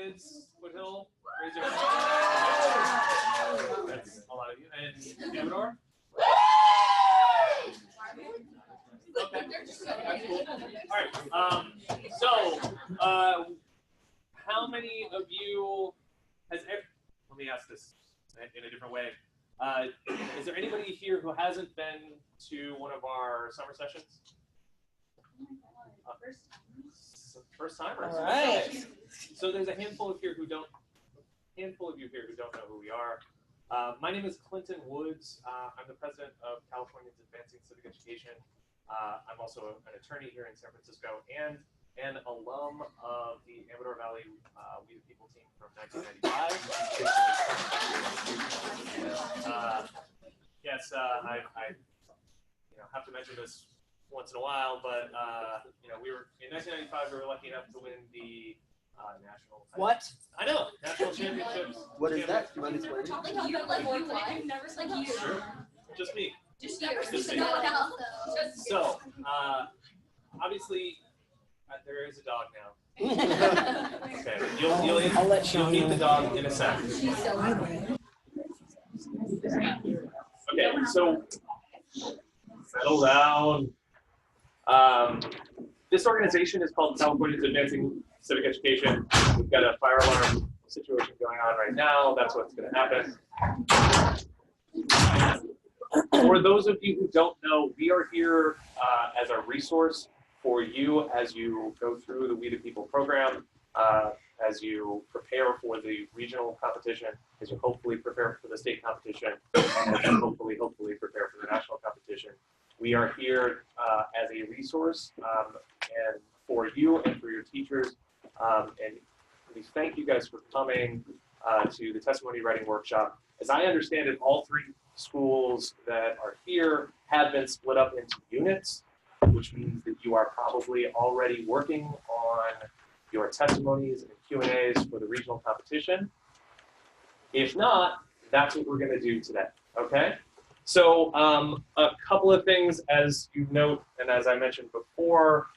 kids, Foothill, raise your hand. That's a lot of you. And Amador? Okay. That's cool. All right. So, how many of you let me ask this in a different way. Is there anybody here who hasn't been to one of our summer sessions? First timers. All right. Okay. So there's a handful of you here who don't know who we are. My name is Clinton Woods. I'm the president of Californians Advancing Civic Education. I'm also an attorney here in San Francisco and an alum of the Amador Valley We the People team from 1995. Yes, I have to mention this once in a while, but we were in 1995. We were lucky enough to win the national. What? I know national championships. What is that? Do you mind explaining? You like never like you. Sure. Just me. Just no one else though. So obviously there is a dog now. Okay, you'll meet the dog in a sec. Okay, so settle down. This organization is called Californians Advancing Civic Education. We've got a fire alarm situation going on right now. That's what's going to happen. For those of you who don't know, we are here as a resource for you as you go through the We the People program, as you prepare for the regional competition, as you hopefully prepare for the state competition, and as you hopefully prepare for the national competition. We are here as a resource and for you and for your teachers. And we thank you guys for coming to the testimony writing workshop. As I understand it, all three schools that are here have been split up into units, which means that you are probably already working on your testimonies and Q&As for the regional competition. If not, that's what we're going to do today, okay? So a couple of things, as you note, and as I mentioned before,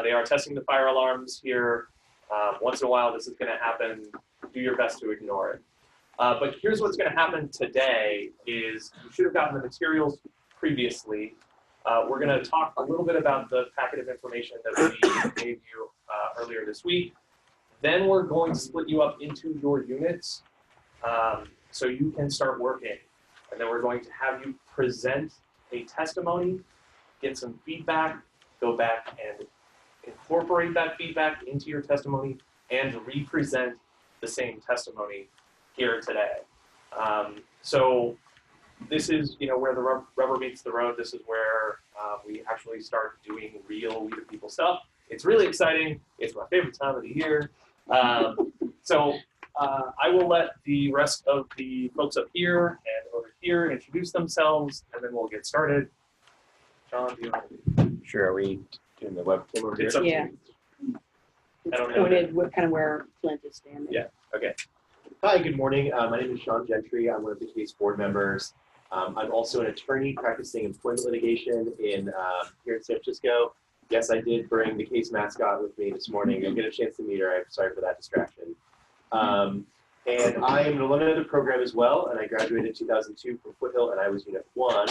they are testing the fire alarms here. Once in a while, this is going to happen. Do your best to ignore it. But here's what's going to happen today is you should have gotten the materials previously. We're going to talk a little bit about the packet of information that we gave you earlier this week. Then we're going to split you up into your units so you can start working. And then we're going to have you present a testimony, get some feedback, go back and incorporate that feedback into your testimony, and represent the same testimony here today. So this is where the rubber meets the road. This is where we actually start doing real We the People stuff. It's really exciting. It's my favorite time of the year. So I will let the rest of the folks up here and over here introduce themselves, and then we'll get started. John, do you want to? Sure. Are we doing the webcam over here? Yeah. It's pointed kind of where Flint is standing. Yeah. Okay. Hi, good morning. My name is Sean Gentry. I'm one of the CACE board members. I'm also an attorney practicing employment litigation here in San Francisco. Yes, I did bring the CACE mascot with me this morning. You'll get a chance to meet her. I'm sorry for that distraction. And I am an alumni of the program as well, and I graduated in 2002 from Foothill, and I was Unit 1.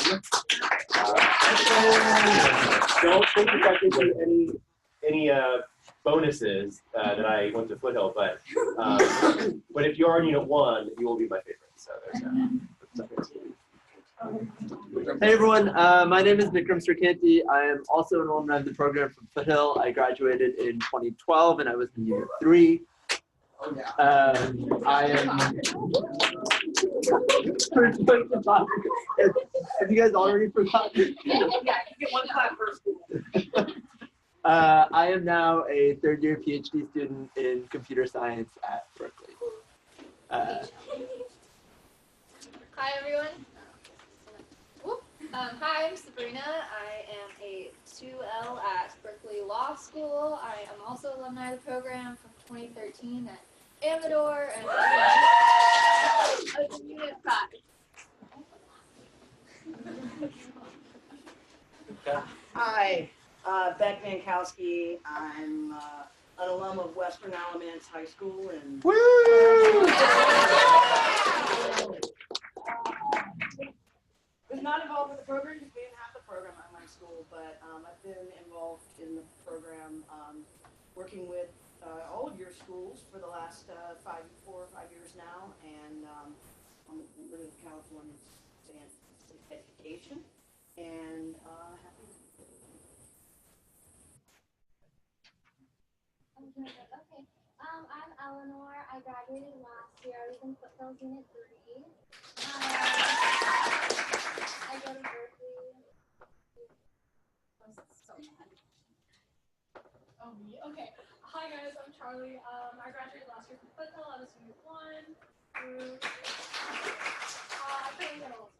Don't think if I can do any bonuses that I went to Foothill, but if you are in Unit 1, you will be my favorite. So there's that. Hey everyone, my name is Vikram Srikanti. I am also an alumni of the program from Foothill. I graduated in 2012 and I was in Unit 3. I am. Have you guys already forgotten? Yeah, you get one clap per school. I am now a third-year PhD student in computer science at Berkeley. Hi everyone. Hi, I'm Sabrina. I am a 2L at Berkeley Law School. I am also alumni of the program from 2013 at Amador and Unit 5. Hi, Beck Mankowski. I'm an alum of Western Alamance High School, and was not involved with the program because we didn't have the program at my school, but I've been involved in the program, working with all of your schools for the last 4 or 5 years now, and I'm with California Education, and happy to be here. Okay. I'm Eleanor. I graduated last year. I was in Foothills Unit 3. I go to Berkeley. So bad. Oh, me? Okay. Hi guys, I'm Charlie. I graduated last year from Foothill. I was Unit 1 through. I couldn't get a list.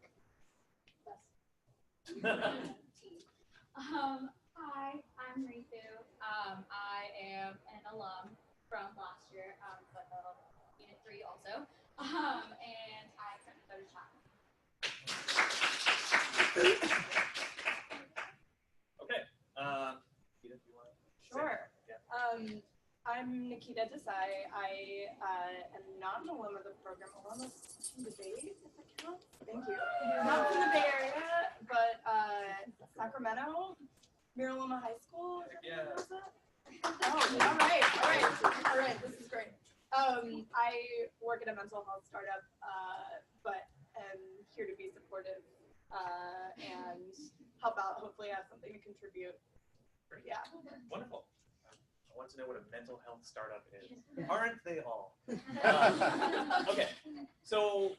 Hi, I'm Ritu. I am an alum from last year, Foothill Unit 3 also. And I currently go to Chapman. Okay. Nikita, do you want to? Sure. I'm Nikita Desai. I am not an alum of the program. Alum of the Bay, if that counts. Thank you. Not from the Bay Area, but Sacramento, Miraloma High School. Yeah. Was that? Oh, all right. This is great. I work at a mental health startup, but am here to be supportive and help out. Hopefully, have something to contribute. Great. Yeah. Wonderful. I want to know what a mental health startup is. Aren't they all? Okay, so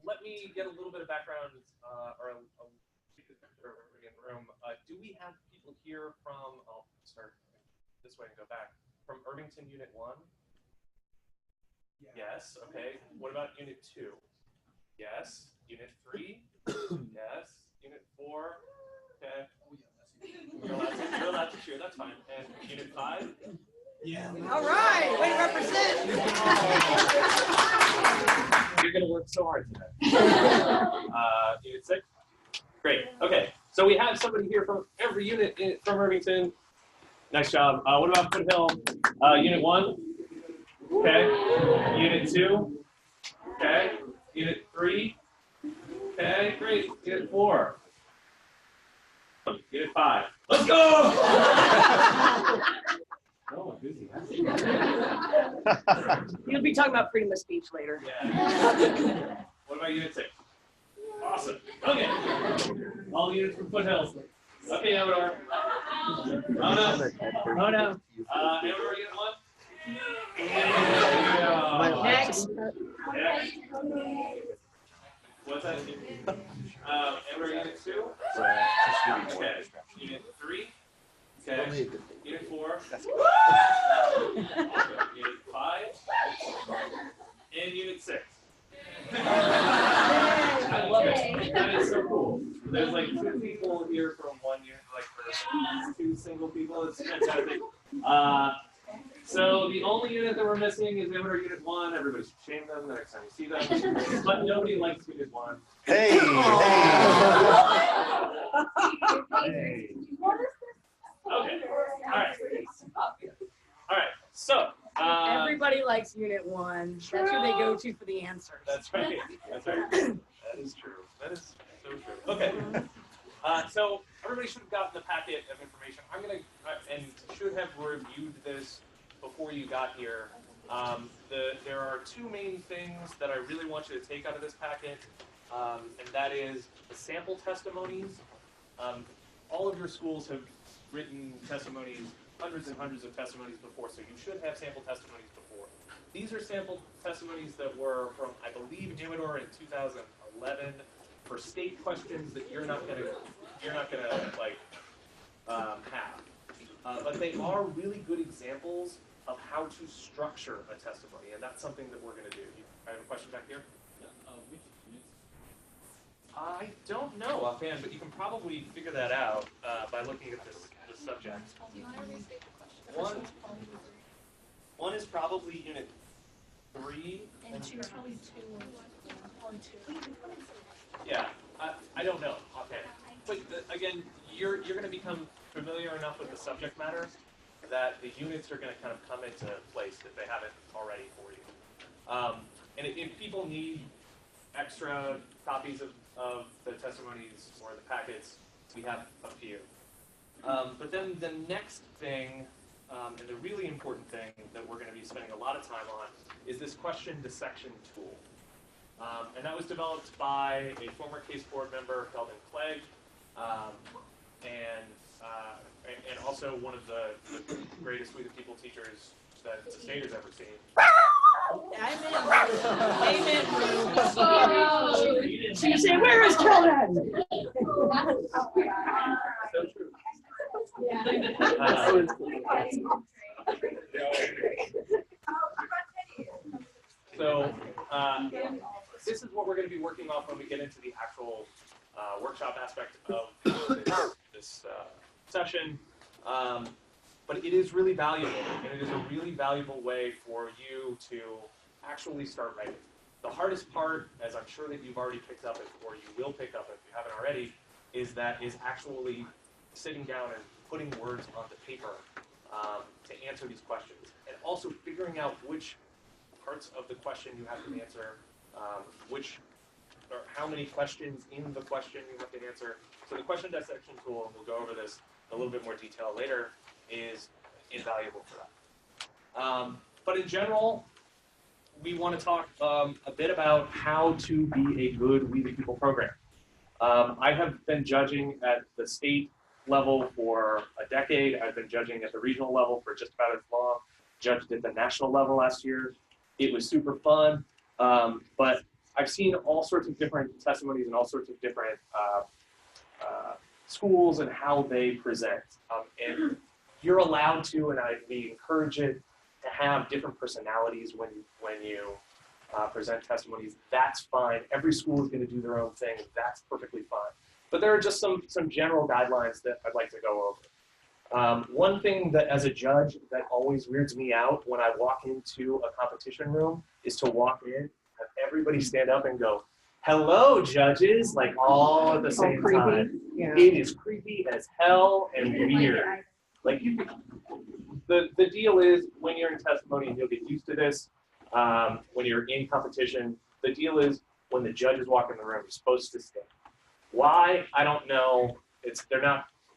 let me get a little bit of background, or in the room. Do we have people here from? I'll start this way and go back. From Irvington Unit 1. Yes. Okay. What about Unit 2? Yes. Unit 3. Yes. Unit 4. Okay. You're allowed to cheer, that's fine. And Unit 5? Yeah. All right, way to represent. You're going to work so hard today. Unit 6? Great, okay. So we have somebody here from every unit from Irvington. Nice job. What about Foothill? Unit 1? Okay. Unit 2? Okay. Unit 3? Okay, great. Unit 4? Unit 5. Let's go! Oh, busy. You'll be talking about freedom of speech later. Yeah. What about Unit 6? Awesome. Okay. All units from Foothills. Okay, Amador. Oh no. Amador, Unit 1? Yeah. Next. Yeah. What's that? Amador, Unit 2? Okay. Unit 3? Okay. Unit 4? Unit 5? And Unit 6. I love it. That is so cool. There's like 2 people here from 1 unit, like for 2 single people. It's fantastic. So the only unit that we're missing is Amador Unit 1. Everybody should shame them the next time you see them. But nobody likes Unit 1. Hey! Hey. Okay. All right. So. Everybody likes Unit 1. That's who they go to for the answers. That's right. That's right. That is true. That is so true. Okay. So everybody should have gotten the packet of information. I'm gonna and should have reviewed this before you got here. There are 2 main things that I really want you to take out of this packet, and that is the sample testimonies. All of your schools have written testimonies, hundreds and hundreds of testimonies before, so you should have sample testimonies before. These are sample testimonies that were from, I believe, Amador in 2011 for state questions that you're not gonna like have. But they are really good examples of how to structure a testimony, and that's something that we're gonna do. I have a question back here. Which units? I don't know offhand, but you can probably figure that out by looking at this subject. Do you want to restate the question? One is probably Unit 3. And 2 is probably 2. Probably 2. Yeah, I don't know offhand. But again, you're going to become familiar enough with the subject matter that the units are going to kind of come into place if they haven't already for you. And if people need extra copies of the testimonies or the packets, we have a few. But then the next thing, and the really important thing that we're going to be spending a lot of time on, is this question dissection tool. And that was developed by a former CACE board member, Sheldon Clegg, and also one of the greatest We the People teachers that the state has ever seen. Amen. So you say, where is Sheldon? So true. So this is what we're going to be working off when we get into the actual workshop aspect of this session. But it is really valuable, and it is a really valuable way for you to actually start writing. The hardest part, as I'm sure that you've already picked up, or you will pick up if you haven't already, is actually sitting down and putting words onto paper to answer these questions, and also figuring out which parts of the question you have to answer, or how many questions in the question you have to answer. So the question dissection tool, and we'll go over this in a little bit more detail later, is invaluable for that. But in general, we want to talk a bit about how to be a good We the People program. I have been judging at the state level for a decade. I've been judging at the regional level for just about as long. Judged at the national level last year. It was super fun, but I've seen all sorts of different testimonies and all sorts of different schools and how they present. And you're allowed to, and we encourage it, to have different personalities when you present testimonies. That's fine. Every school is going to do their own thing. That's perfectly fine. But there are just some general guidelines that I'd like to go over. One thing that, as a judge, that always weirds me out when I walk into a competition room is to walk in, have everybody stand up and go, "Hello, judges," like all at the same time. Yeah. It is creepy as hell and weird. Like the deal is, when you're in testimony, and you'll get used to this, when you're in competition, the deal is when the judges walk in the room, you're supposed to stand. Why? I don't know.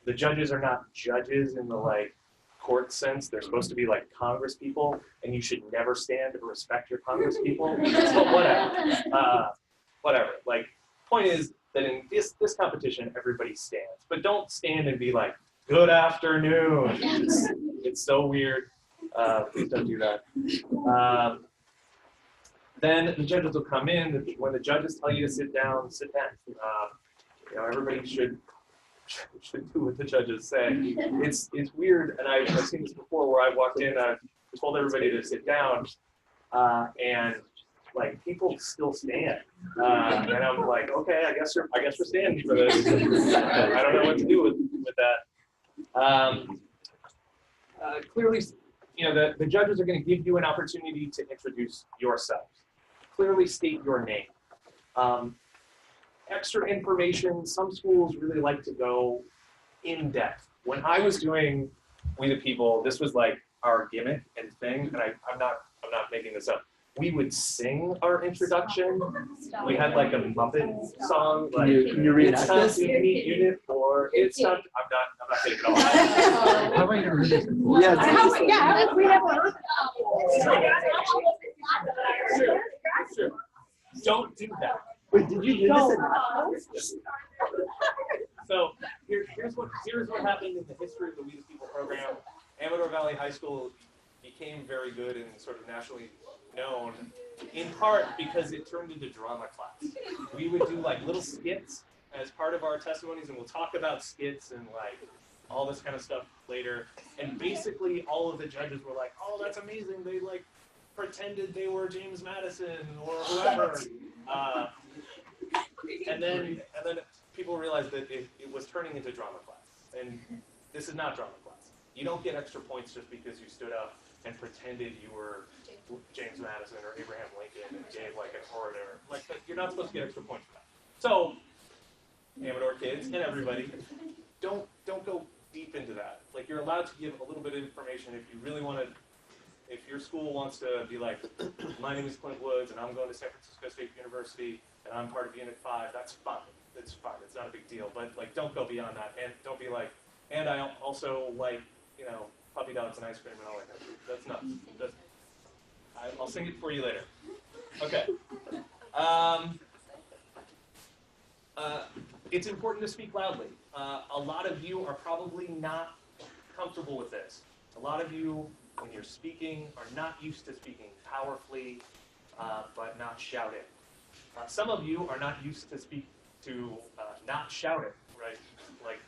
The judges are not judges in the like court sense. They're supposed to be like Congress people, and you should never stand to respect your Congress people. So whatever. Like, point is that in this competition, everybody stands, but don't stand and be like, "Good afternoon." It's so weird. Please don't do that. Then the judges will come in. When the judges tell you to sit down, sit down. Everybody should do what the judges say. It's weird, and I've seen this before where I walked in, I told everybody to sit down, and like people still stand, and I'm like, okay, I guess we're standing for this. I don't know what to do with that. Clearly, the judges are going to give you an opportunity to introduce yourselves. Clearly state your name. Extra information, some schools really like to go in depth. When I was doing We the People, this was like our gimmick and thing, and I'm not making this up. We would sing our introduction. We had like a Muppet song, like Can you read "It's time to meet Unit 4." It's time. I'm not taking it all out. How about your Yeah. We have one. Sure. Don't do that. Wait, did you do this? So here's what happened in the history of the We the People program. Amador Valley High School became very good and sort of nationally known, in part because it turned into drama class. We would do like little skits as part of our testimonies, and we'll talk about skits and like all this kind of stuff later. And basically all of the judges were like, "Oh, that's amazing. They like pretended they were James Madison or whoever." And then people realized that it was turning into drama class. And this is not drama class. You don't get extra points just because you stood up and pretended you were James Madison or Abraham Lincoln and gave like an orator. Like, you're not supposed to get extra points for that. So, Amador kids and everybody, don't go deep into that. Like, you're allowed to give a little bit of information if you really want to. If your school wants to be like, my name is Clint Woods, and I'm going to San Francisco State University, and I'm part of Unit 5, that's fine. It's fine. It's not a big deal. But, like, don't go beyond that. And don't be like, and I also like, you know, puppy dogs and ice cream and all that. That's nuts. I'll sing it for you later. Okay. It's important to speak loudly. A lot of you are probably not comfortable with this. A lot of you, when you're speaking, are not used to speaking powerfully, but not shouting. Some of you are not used to not shouting, right? Like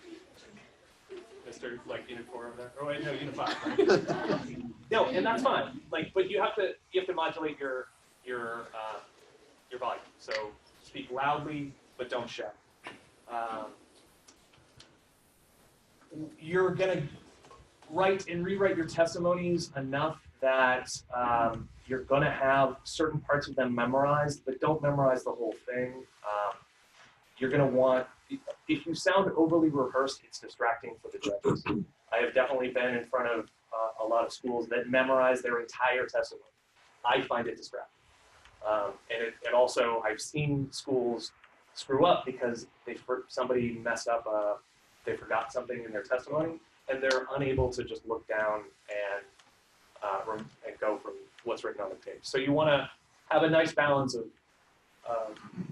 Mr. Like Unit 4 over there. Oh wait, no, Unit 5. Right? No, and that's fine. Like, but you have to modulate your volume. So speak loudly, but don't shout. You're gonna write and rewrite your testimonies enough that you're gonna have certain parts of them memorized, but don't memorize the whole thing. You're gonna want, if you sound overly rehearsed, it's distracting for the judges. I have definitely been in front of a lot of schools that memorize their entire testimony. I find it distracting. And also, I've seen schools screw up because somebody messed up, they forgot something in their testimony, and they're unable to just look down and go from what's written on the page. So you want to have a nice balance of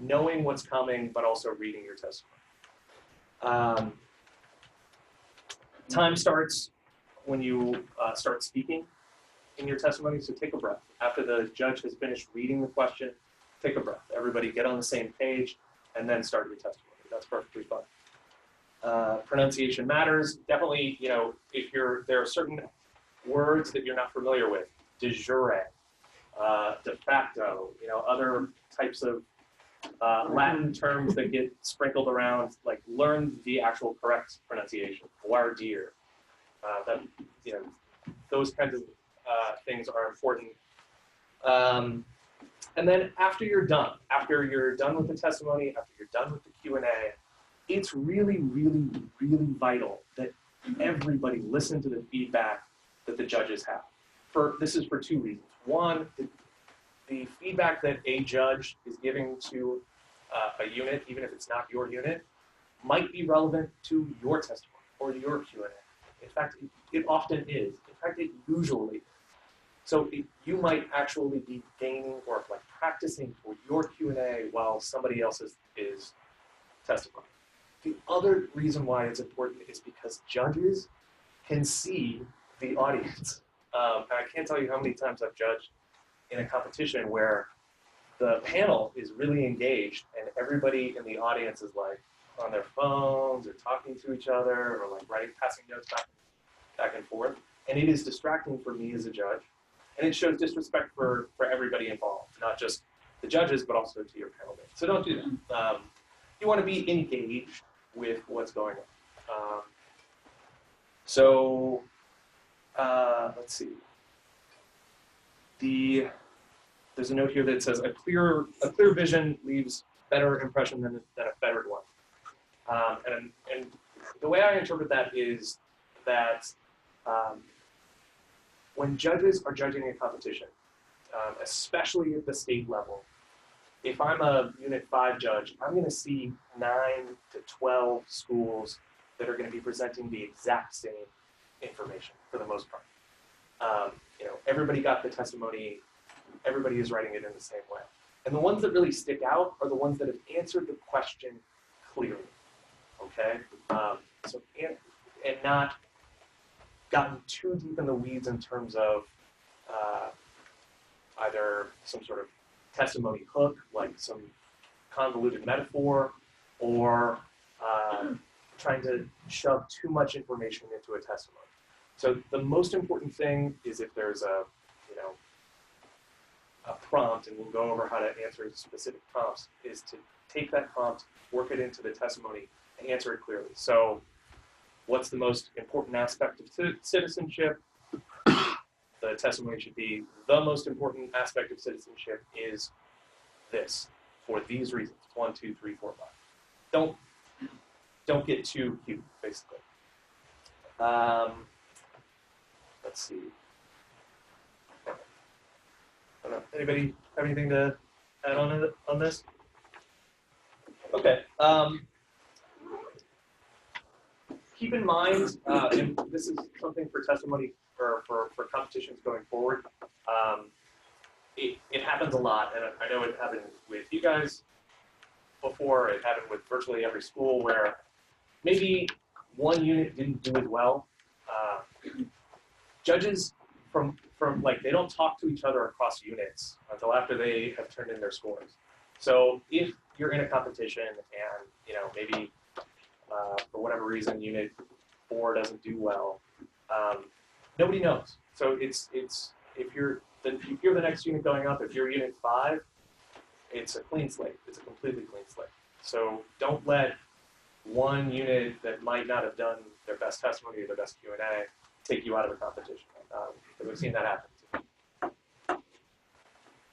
knowing what's coming, but also reading your testimony. Time starts when you start speaking in your testimony, so take a breath. After the judge has finished reading the question, take a breath. Everybody get on the same page, and then start your testimony. That's perfectly fine. Pronunciation matters. Definitely, you know, if there are certain words that you're not familiar with, de jure, de facto, you know, other types of Latin terms that get sprinkled around, like learn the actual correct pronunciation. Voir dire. That, you know, those kinds of things are important. And then after you're done with the testimony, after you're done with the Q&A, it's really, really, really vital that everybody listen to the feedback that the judges have. This is for two reasons. One, the feedback that a judge is giving to a unit, even if it's not your unit, might be relevant to your testimony or your Q&A. In fact, it often is. In fact, it usually is. So you might actually be gaining or like practicing for your Q&A while somebody else is testifying. The other reason why it's important is because judges can see the audience. And I can't tell you how many times I've judged in a competition where the panel is really engaged and everybody in the audience is like on their phones or talking to each other or like passing notes back and forth. And it is distracting for me as a judge. And it shows disrespect for everybody involved, not just the judges, but also to your panel mates. So don't do that. You want to be engaged with what's going on. Let's see. There's a note here that says a clear vision leaves better impression than a fettered one. And the way I interpret that is that when judges are judging a competition, especially at the state level, if I'm a Unit 5 judge, I'm going to see 9 to 12 schools that are going to be presenting the exact same information for the most part. You know, everybody got the testimony, everybody is writing it in the same way. And the ones that really stick out are the ones that have answered the question clearly, okay? And not gotten too deep in the weeds in terms of either some sort of testimony hook, like some convoluted metaphor, or trying to shove too much information into a testimony. So the most important thing is if there's a prompt, and we'll go over how to answer specific prompts, is to take that prompt, work it into the testimony, and answer it clearly. So what's the most important aspect of citizenship? The testimony should be, the most important aspect of citizenship is this, for these reasons, 1, 2, 3, 4, 5. Don't get too cute, basically. Let's see. I don't know. Anybody have anything to add on this? Okay. Keep in mind, and this is something for testimony for competitions going forward. It happens a lot, and I know it happened with you guys before. It happened with virtually every school where maybe one unit didn't do as well. Judges from like, they don't talk to each other across units until after they have turned in their scores. So if you're in a competition and maybe for whatever reason unit 4 doesn't do well, nobody knows. So it's if you're the next unit going up, if you're unit 5, it's a clean slate. It's a completely clean slate. So don't let one unit that might not have done their best testimony or their best Q&A take you out of the competition. Because we've seen that happen.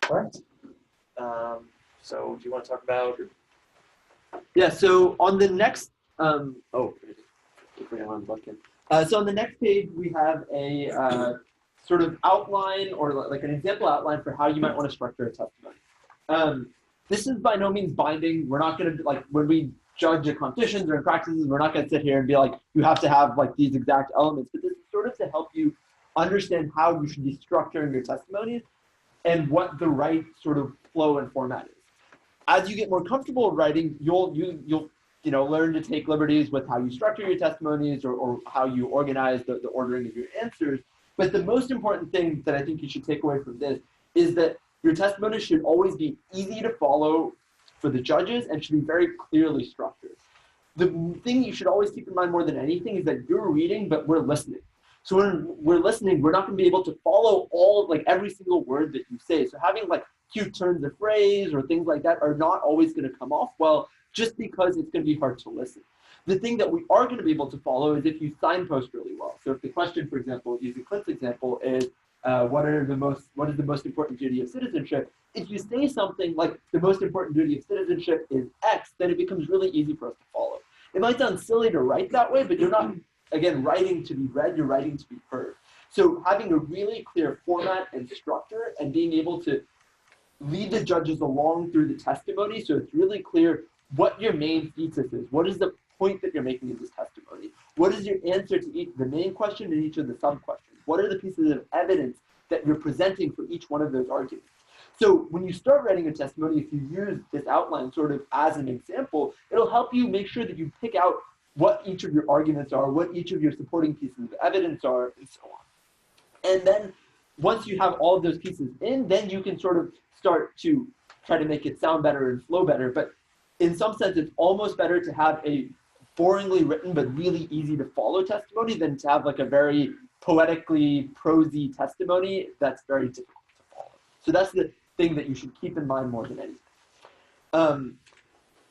All right. So do you want to talk about? Yeah. So on the next, so on the next page we have a sort of outline or like an example outline for how you might want to structure a testimony. This is by no means binding. We're not going to, like, when we judge at competitions or in practices, we're not going to sit here and be like, you have to have like these exact elements, but this is sort of to help you understand how you should be structuring your testimonies and what the right sort of flow and format is. As you get more comfortable writing, you'll learn to take liberties with how you structure your testimonies or how you organize the ordering of your answers. But the most important thing that I think you should take away from this is that your testimony should always be easy to follow for the judges and should be very clearly structured. The thing you should always keep in mind more than anything is that you're reading, but we're listening. So when we're listening, we're not going to be able to follow every single word that you say. So having like cute turns of phrase or things like that are not always going to come off well, just because it's going to be hard to listen. The thing that we are going to be able to follow is if you signpost really well. So if the question, for example, using Clint's example, is what is the most important duty of citizenship? If you say something like the most important duty of citizenship is X, then it becomes really easy for us to follow. It might sound silly to write that way, but you're not, again, writing to be read, you're writing to be heard. So having a really clear format and structure and being able to lead the judges along through the testimony so it's really clear what your main thesis is. What is the point that you're making in this testimony? What is your answer to the main question and each of the sub-questions? What are the pieces of evidence that you're presenting for each one of those arguments? So when you start writing a testimony, if you use this outline sort of as an example, it'll help you make sure that you pick out what each of your arguments are, what each of your supporting pieces of evidence are, and so on. And then once you have all of those pieces in, then you can sort of start to try to make it sound better and flow better. But in some sense, it's almost better to have a boringly written but really easy to follow testimony than to have like a very poetically prosy testimony that's very difficult to follow. So that's the thing that you should keep in mind more than anything.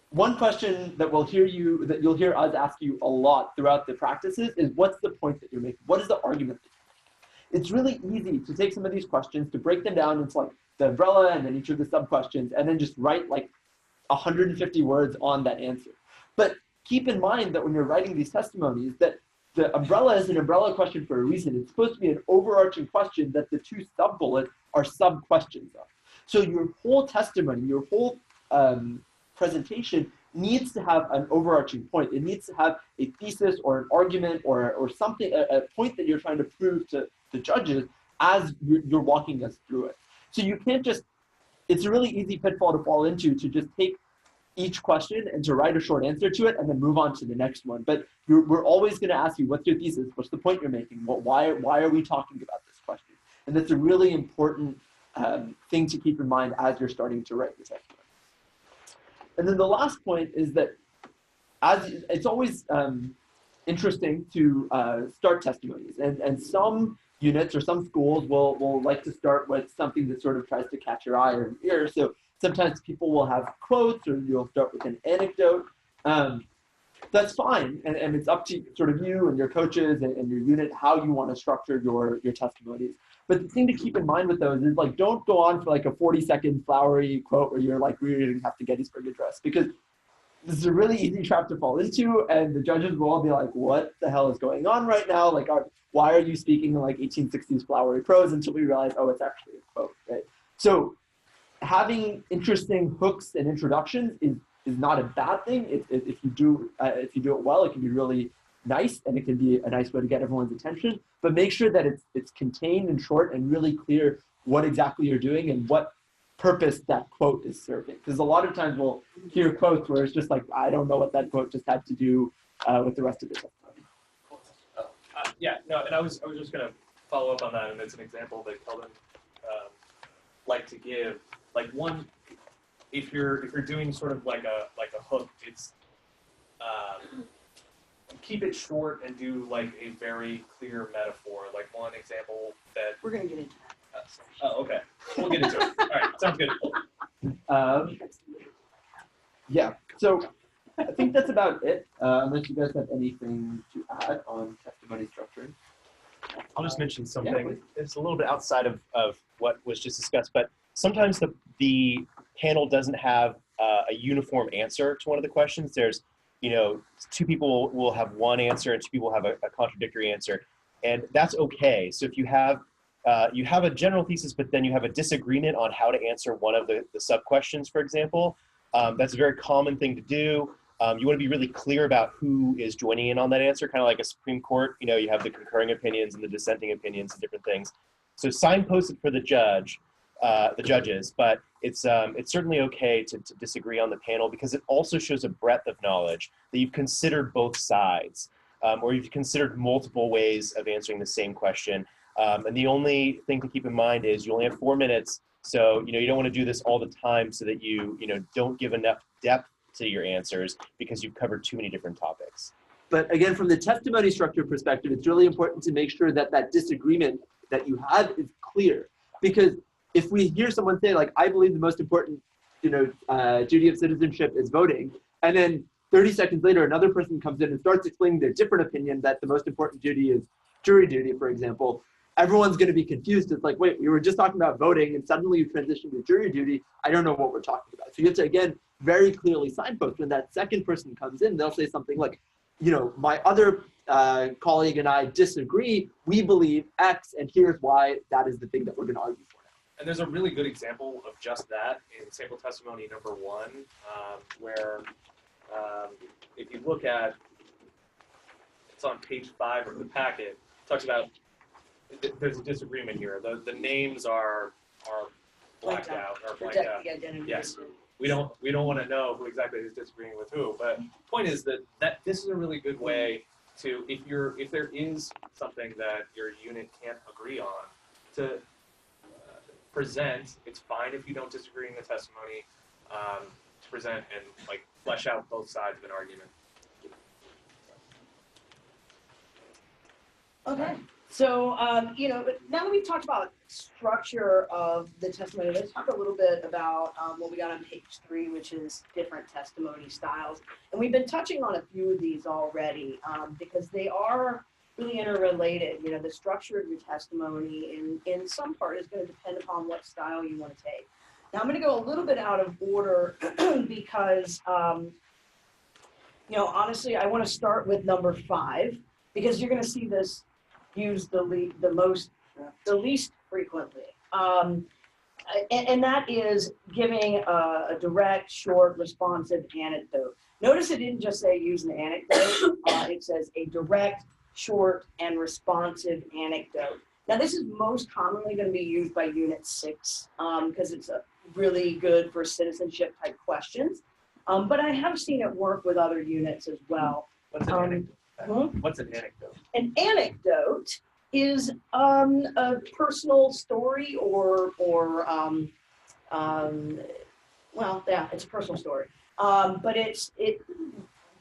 One question that you'll hear us ask you a lot throughout the practices is, what's the point that you're making? What is the argument that you're making? It's really easy to take some of these questions, to break them down into like the umbrella and then each of the sub-questions, and then just write like 150 words on that answer. But keep in mind that when you're writing these testimonies, that the umbrella is an umbrella question for a reason. It's supposed to be an overarching question that the two sub-bullets are sub-questions of. So your whole testimony, your whole presentation needs to have an overarching point. It needs to have a thesis or an argument or something, a point that you're trying to prove to the judges as you're walking us through it. So you can't just, it's a really easy pitfall to fall into, to just take each question and to write a short answer to it and then move on to the next one. But we're always going to ask you, what's your thesis? What's the point you're making? Why are we talking about this question? And that's a really important thing to keep in mind as you're starting to write the testimony. And then the last point is that it's always interesting to start testimonies. And some units or some schools will like to start with something that sort of tries to catch your eye or your ear. So sometimes people will have quotes, or you'll start with an anecdote. That's fine, and it's up to sort of you and your coaches and your unit how you want to structure your testimonies. But the thing to keep in mind with those is, like, don't go on for like a 40-second flowery quote where you're like reading half the Gettysburg Address, because this is a really easy trap to fall into, and the judges will all be like, what the hell is going on right now? Like, why are you speaking in like 1860s flowery prose, until we realize, oh, it's actually a quote, right? So having interesting hooks and introductions is not a bad thing. If you do it well, it can be really nice, and it can be a nice way to get everyone's attention. But make sure that it's contained and short and really clear what exactly you're doing and what purpose that quote is serving. Because a lot of times we'll hear quotes where it's just like, I don't know what that quote just had to do with the rest of the testimony. Yeah, no, and I was just gonna follow up on that, and it's an example that Kelvin like to give. Like one, if you're doing sort of like a hook, it's keep it short and do like a very clear metaphor. Like one example that We're gonna get into that. Oh, okay. We'll get into it. All right, sounds good. Yeah, so I think that's about it, unless you guys have anything to add on testimony structuring. I'll just mention Yeah, something. please. It's a little bit outside of what was just discussed, but sometimes the panel doesn't have a uniform answer to one of the questions. There's, two people will have one answer and two people have a contradictory answer, and that's okay. So if you have a general thesis, but then you have a disagreement on how to answer one of the sub-questions, for example, that's a very common thing to do. You want to be really clear about who is joining in on that answer, kind of like a Supreme Court. You have the concurring opinions and the dissenting opinions and different things. So signpost it for the judges, but it's certainly okay to disagree on the panel, because it also shows a breadth of knowledge that you've considered both sides, or you've considered multiple ways of answering the same question. And the only thing to keep in mind is you only have 4 minutes, so you don't want to do this all the time, so that you don't give enough depth to your answers because you've covered too many different topics. But again, from the testimony structure perspective, it's really important to make sure that that disagreement that you have is clear. Because if we hear someone say, like, I believe the most important, duty of citizenship is voting, and then 30 seconds later, another person comes in and starts explaining their different opinion that the most important duty is jury duty, for example, everyone's going to be confused. It's like, wait, we were just talking about voting, and suddenly you transition to jury duty. I don't know what we're talking about. So you have to, again, very clearly signpost. When that second person comes in, they'll say something like, my other colleague and I disagree. We believe X, and here's why that is the thing that we're going to argue for now. And there's a really good example of just that in sample testimony number 1, where if you look at, it's on page 5 of the packet, talks about, there's a disagreement here. The names are blacked out or blanked out. The identity. Yes. We don't want to know who exactly is disagreeing with who. But point is that this is a really good way to, if there is something that your unit can't agree on, to present. It's fine if you don't disagree in the testimony, to present and like flesh out both sides of an argument. Okay. So, now that we've talked about structure of the testimony, let's talk a little bit about what we got on page 3, which is different testimony styles. And we've been touching on a few of these already because they are really interrelated. The structure of your testimony in some part is going to depend upon what style you want to take. Now, I'm going to go a little bit out of order because, honestly, I want to start with number 5 because you're going to see this used the least frequently. And that is giving a direct, short, responsive anecdote. Notice it didn't just say use an anecdote. It says a direct, short, and responsive anecdote. Now, this is most commonly going to be used by Unit 6 because it's really good for citizenship type questions. But I have seen it work with other units as well. What's an anecdote? What's an anecdote? An anecdote is a personal story it's a personal story. But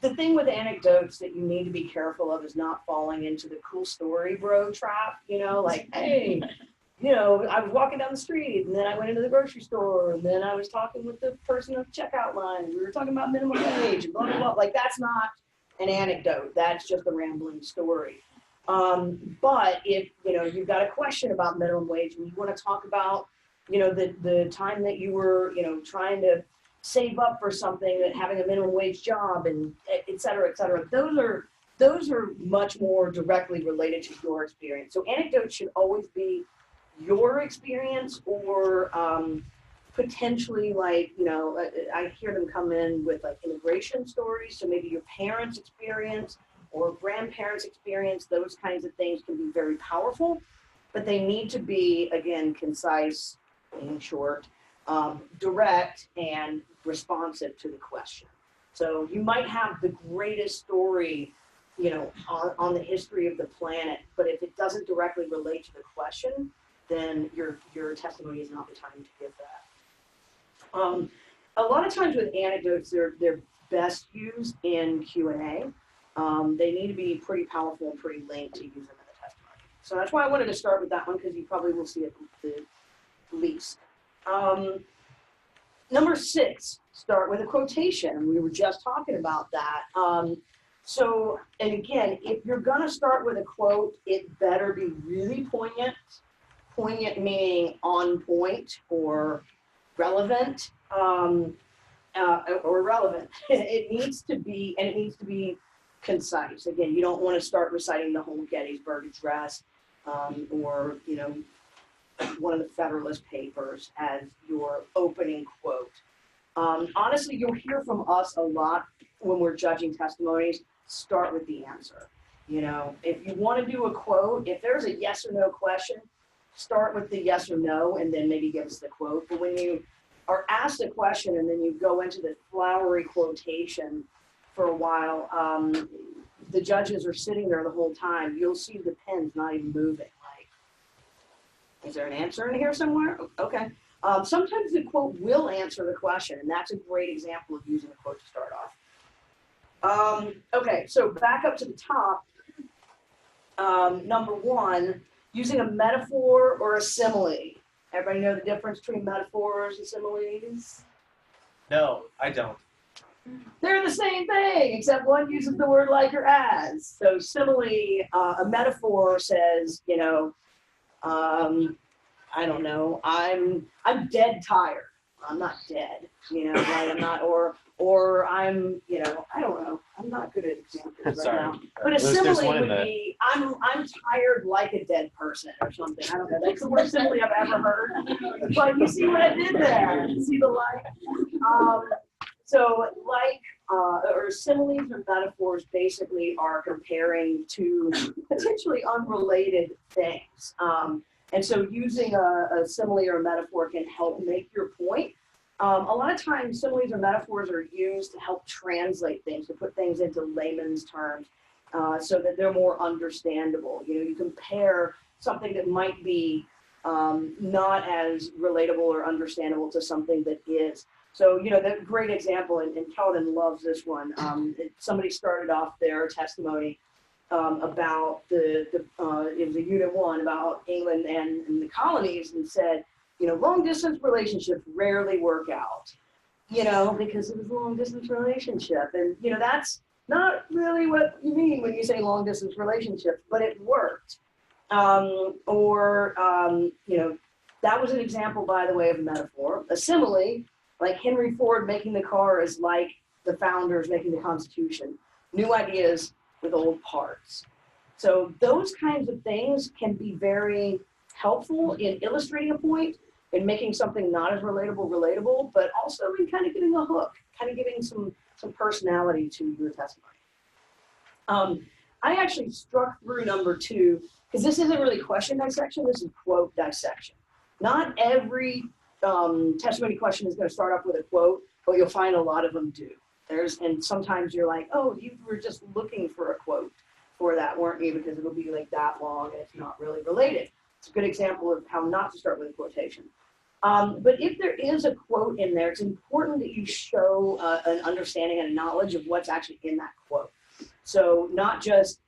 the thing with anecdotes that you need to be careful of is not falling into the cool story bro trap, like, hey, I was walking down the street and then I went into the grocery store and then I was talking with the person at the checkout line and we were talking about minimum wage and blah, blah, blah. Like, that's not an anecdote. That's just a rambling story. But if, you've got a question about minimum wage and you want to talk about, the time that you were, trying to save up for something, and having a minimum wage job, and et cetera, et cetera. Those are much more directly related to your experience. So anecdotes should always be your experience, or potentially, like, you know, I hear them come in with like immigration stories. So maybe your parents' experience or grandparents' experience. Those kinds of things can be very powerful, but they need to be, again, concise, in short, direct, and responsive to the question. So you might have the greatest story, you know, on the history of the planet, but if it doesn't directly relate to the question, then your testimony is not the time to give that. A lot of times with anecdotes, they're best used in Q&A. They need to be pretty powerful and pretty linked to use them in the testimony. So that's why I wanted to start with that one, because you probably will see it the least. Number 6, start with a quotation. We were just talking about that. So, and again, if you're going to start with a quote, it better be really poignant. Poignant meaning on point or relevant, or relevant. It needs to be, and it needs to be concise. Again, you don't want to start reciting the whole Gettysburg Address, or, you know, one of the Federalist Papers as your opening quote. Honestly, you'll hear from us a lot when we're judging testimonies. Start with the answer. You know, if you want to do a quote, if there's a yes or no question, start with the yes or no, and then maybe give us the quote. But when you are asked a question and then you go into the flowery quotation for a while, the judges are sitting there the whole time. You'll see the pens not even moving. Like, is there an answer in here somewhere? Okay. Sometimes the quote will answer the question, and that's a great example of using a quote to start off. Okay, so back up to the top. Number 1, using a metaphor or a simile. Everybody know the difference between metaphors and similes? No, I don't. They're the same thing, except one uses the word like or as. So simile, a metaphor says, you know, I don't know, I'm dead tired. I'm not dead, you know, right? I'm not, or I'm, you know, I don't know. I'm not good at examples right now. But a simile would be, I'm tired like a dead person or something. I don't know. That's the worst simile I've ever heard. But you see what I did there? You see the like? So like, or similes or metaphors basically are comparing to potentially unrelated things. And so using a simile or a metaphor can help make your point. A lot of times similes or metaphors are used to help translate things, to put things into layman's terms, so that they're more understandable. You know, you compare something that might be not as relatable or understandable to something that is. So, you know, the great example, and Kelvin loves this one, somebody started off their testimony about it was a unit 1 about England and the colonies, and said, you know, long distance relationships rarely work out, you know, because it was a long distance relationship. And, you know, that's not really what you mean when you say long distance relationships, but it worked. You know, that was an example, by the way, of a metaphor. A simile, like Henry Ford making the car, is like the founders making the Constitution. New ideas with old parts. So those kinds of things can be very helpful in illustrating a point, in making something not as relatable, but also in kind of giving a hook, kind of giving some personality to your testimony. I actually struck through number 2, because this isn't really question dissection, this is quote dissection. Not every testimony question is going to start off with a quote, but you'll find a lot of them do. And sometimes you're like, oh, you were just looking for a quote for that, weren't you? Because it'll be like that long and it's not really related. It's a good example of how not to start with a quotation. But if there is a quote in there, it's important that you show an understanding and a knowledge of what's actually in that quote. So not just,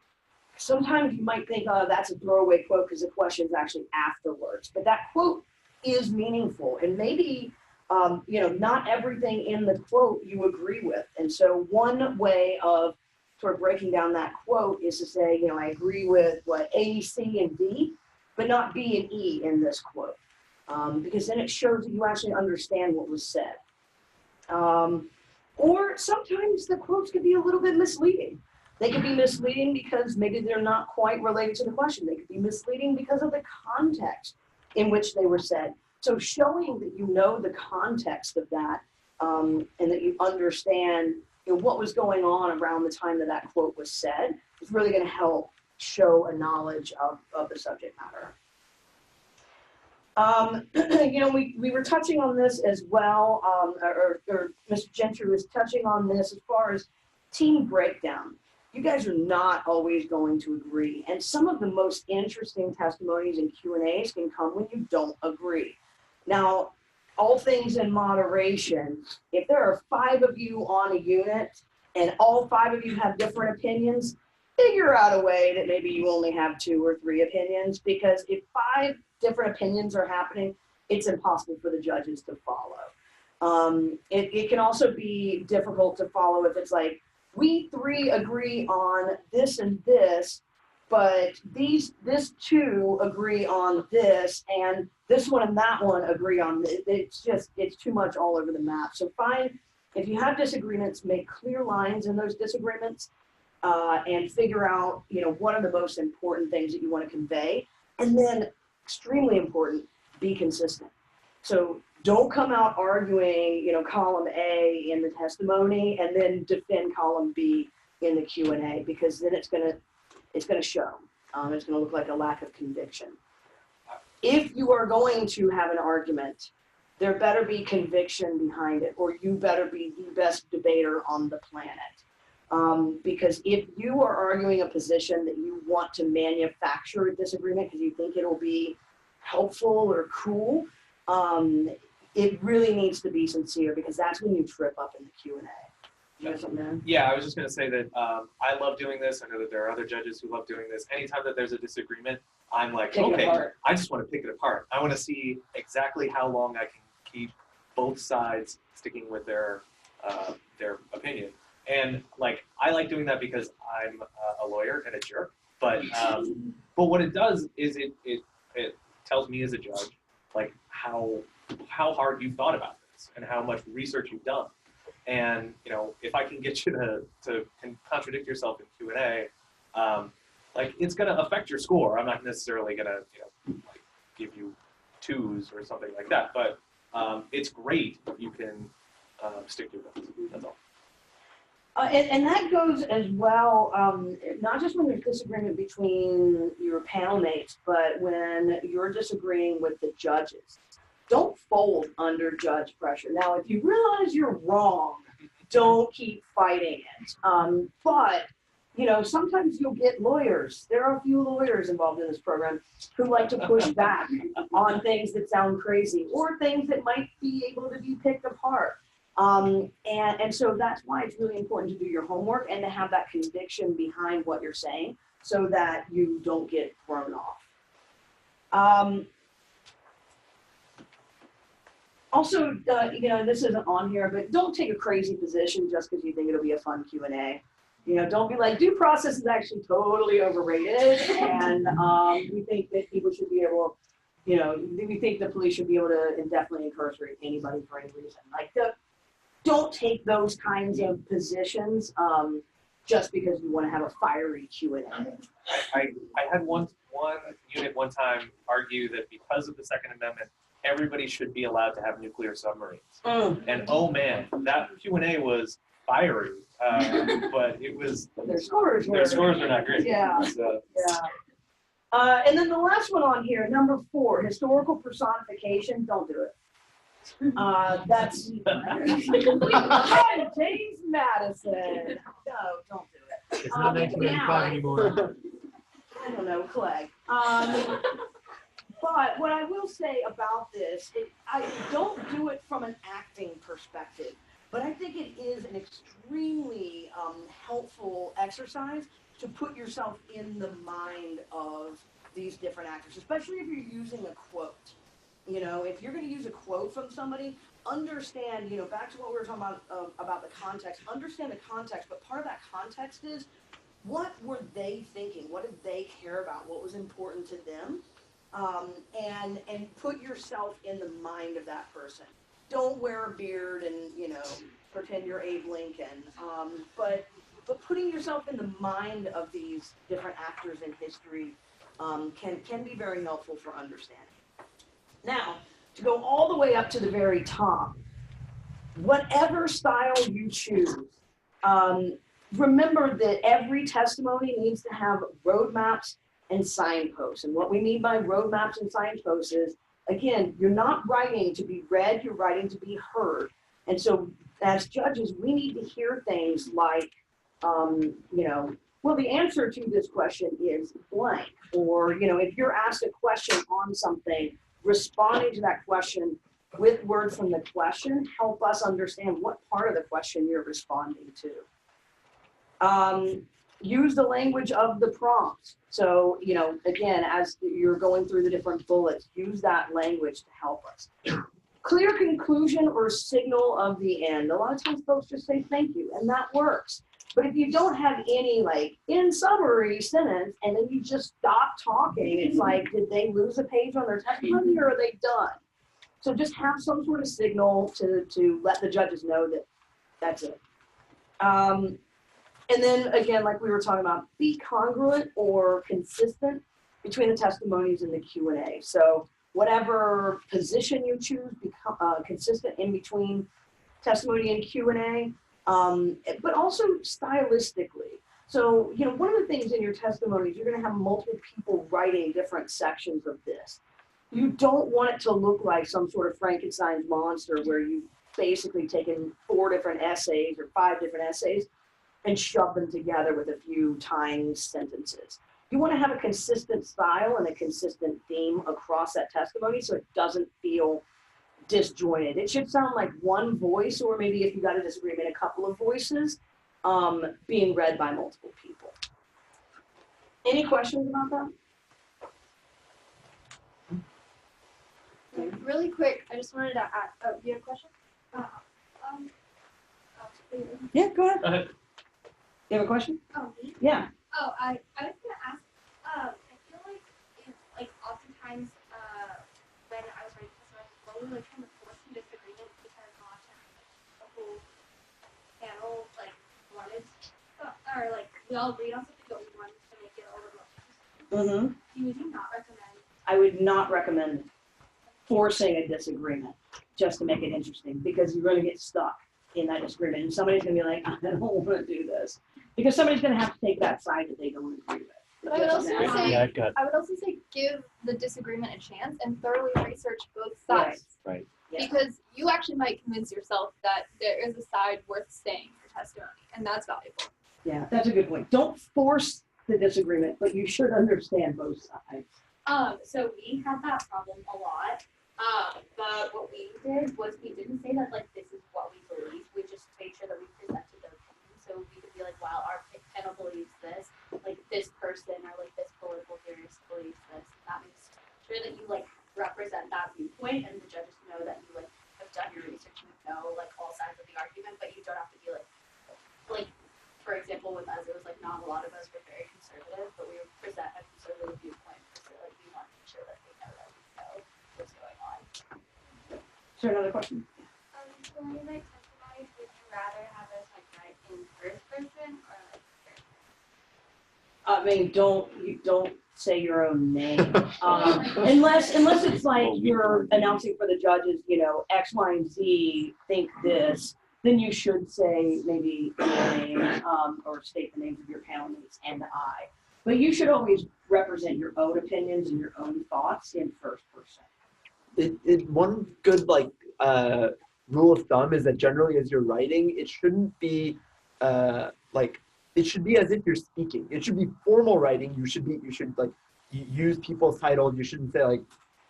sometimes you might think, oh, that's a throwaway quote because the question is actually afterwards. But that quote is meaningful, and maybe you know, not everything in the quote you agree with. And so one way of sort of breaking down that quote is to say, you know, I agree with what A, C, and D, but not B and E in this quote. Because then it shows that you actually understand what was said. Or sometimes the quotes could be a little bit misleading. They could be misleading because maybe they're not quite related to the question. They could be misleading because of the context in which they were said. So showing that you know the context of that and that you understand what was going on around the time that that quote was said is really going to help show a knowledge of the subject matter. We were touching on this as well, or Mr. Gentry was touching on this as far as team breakdown. You guys are not always going to agree. And some of the most interesting testimonies and Q&As can come when you don't agree. Now, all things in moderation, if there are 5 of you on a unit and all 5 of you have different opinions, figure out a way that maybe you only have 2 or 3 opinions, because if 5 different opinions are happening, it's impossible for the judges to follow. It can also be difficult to follow if it's like, we 3 agree on this and this, but this 2 agree on this, and this one and that one agree on this. It's too much all over the map. So if you have disagreements, make clear lines in those disagreements, and figure out, what are the most important things that you want to convey. And then, extremely important, be consistent. So don't come out arguing, column A in the testimony and then defend column B in the Q&A, because then it's gonna show. It's gonna look like a lack of conviction. If you are going to have an argument, there better be conviction behind it, or you better be the best debater on the planet. Because if you are arguing a position that you want to manufacture a disagreement because you think it'll be helpful or cool, it really needs to be sincere, because that's when you trip up in the Q&A. You have something there? Yeah, I was just going to say that I love doing this. I know that there are other judges who love doing this. Anytime that there's a disagreement, I'm like, okay, I just want to pick it apart. I want to see exactly how long I can keep both sides sticking with their opinion. And I like doing that because I'm a lawyer and a jerk. But what it does is it tells me as a judge how hard you've thought about this and how much research you've done. And if I can get you to contradict yourself in Q&A, it's going to affect your score. I'm not necessarily going to give you 2s or something like that. But it's great if you can stick to it. That's all. And that goes as well, not just when there's disagreement between your panel mates, but when you're disagreeing with the judges. Don't fold under judge pressure. Now, if you realize you're wrong, don't keep fighting it. But, sometimes you'll get lawyers. There are a few lawyers involved in this program who like to push back on things that sound crazy or things that might be able to be picked apart. And so that's why it's really important to do your homework and to have that conviction behind what you're saying so that you don't get thrown off. Also, this isn't on here, but don't take a crazy position just because you think it'll be a fun Q&A. Don't be like, due process is actually totally overrated, and we think that people should be able, we think the police should be able to indefinitely incarcerate anybody for any reason. Don't take those kinds of positions just because you want to have a fiery Q&A. I had one unit one time argue that because of the Second Amendment, everybody should be allowed to have nuclear submarines. And oh man, that Q&A was fiery, but it was their scores were not great. Yeah. So. Yeah. And then the last one on here, number 4, historical personification. Don't do it. That's James Madison. No, don't do it. It's not 1995 anymore. I don't know, Clegg. But what I will say about this, I don't do it from an acting perspective, but I think it is an extremely helpful exercise to put yourself in the mind of these different actors, especially if you're using a quote. If you're going to use a quote from somebody, understand, back to what we were talking about the context, understand the context, but part of that context is, what were they thinking? What did they care about? What was important to them? And put yourself in the mind of that person. don't wear a beard and, pretend you're Abe Lincoln. But putting yourself in the mind of these different actors in history can be very helpful for understanding. Now, to go all the way up to the very top, whatever style you choose, remember that every testimony needs to have roadmaps and signposts. And what we mean by roadmaps and signposts is, again, you're not writing to be read, you're writing to be heard. And so as judges, we need to hear things like, well, the answer to this question is blank. Or, if you're asked a question on something, responding to that question with words from the question help us understand what part of the question you're responding to. Use the language of the prompts. So, again, as you're going through the different bullets, use that language to help us. Clear conclusion or signal of the end. A lot of times folks just say thank you, and that works. But if you don't have any, in summary sentence, and then you just stop talking, it's like, did they lose a page on their testimony or are they done? So just have some sort of signal to let the judges know that that's it. And then again, like we were talking about, be congruent or consistent between the testimonies and the Q&A. So whatever position you choose, be consistent in between testimony and Q&A, but also stylistically. So, one of the things in your testimonies, you're going to have multiple people writing different sections of this. You don't want it to look like some sort of Frankenstein's monster where you've basically taken 4 different essays or 5 different essays and shoved them together with a few tying sentences. You want to have a consistent style and a consistent theme across that testimony so it doesn't feel disjointed. It should sound like one voice, or maybe if you got a disagreement, a couple of voices being read by multiple people. Any questions about that? Really quick, I just wanted to add, do you have a question? Yeah, go ahead. Go ahead. You have a question? Oh, me? Yeah. Oh, I was gonna ask. I feel like oftentimes when I was writing testimony, we were trying to force some disagreement because a lot of times the whole panel wanted, or we all agreed on something, but we wanted to make it a little more interesting. Would you not recommend? I would not recommend forcing a disagreement just to make it interesting, because you're going to get stuck in that disagreement, and somebody's going to be like, I don't want to do this, because somebody's going to have to take that side that they don't agree with. But I would also say, Yeah, go ahead. I would also say give the disagreement a chance and thoroughly research both sides. Right. Yeah. Because you actually might convince yourself that there is a side worth saying in your testimony, and that's valuable. Yeah, that's a good point. Don't force the disagreement, but you should understand both sides. So we had that problem a lot. But what we did was we didn't say that this is what we believe. We just made sure that we presented their opinion. So we could be like, wow, our panel believes this, this person or this political theorist believes this. That makes sure that you represent that viewpoint, and the judges know that you have done your research and know all sides of the argument, but you don't have to be for example, with us, it was not a lot of us were very conservative, but we would present a conservative viewpoint because we want to make sure that they know that we know what's going on. Is there another question? So when you write testimonies, would you rather have us write in first person or third? I mean, don't say your own name, unless it's you're announcing for the judges, X, Y, and Z think this. Then you should say maybe your name or state the names of your panel mates and I. But you should always represent your own opinions and your own thoughts in first person. One good rule of thumb is that generally as you're writing, it shouldn't be it should be as if you're speaking. It should be formal writing. You should use people's titles. You shouldn't say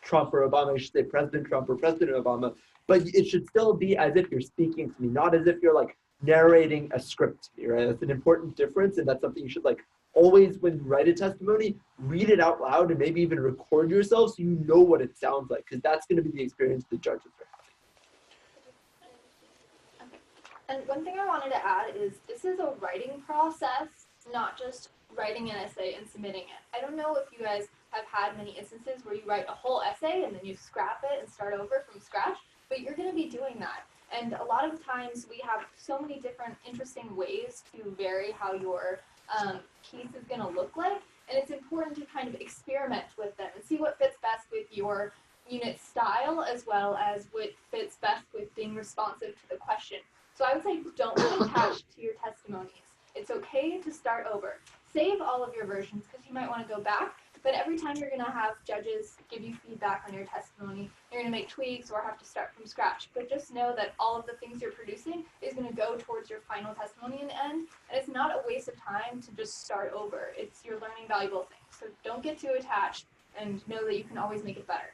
Trump or Obama. You should say President Trump or President Obama. But it should still be as if you're speaking to me, not as if you're narrating a script to me, right? That's an important difference, and that's something you should always, when you write a testimony, read it out loud and maybe even record yourself so you know what it sounds like, because that's going to be the experience the judges are having. And one thing I wanted to add is this is a writing process, not just writing an essay and submitting it. I don't know if you guys have had many instances where you write a whole essay and then you scrap it and start over from scratch. but you're going to be doing that. And a lot of times we have so many different interesting ways to vary how your case is going to look like, and it's important to kind of experiment with them and see what fits best with your unit style as well as what fits best with being responsive to the question. So I would say don't get attached to your testimonies. It's okay to start over. Save all of your versions because you might want to go back, but every time you're going to have judges give you feedback on your testimony, you're going to make tweaks or have to start from scratch. But just know that all of the things you're producing is going to go towards your final testimony in the end, and it's not a waste of time to just start over. You're learning valuable things. So don't get too attached and know that you can always make it better.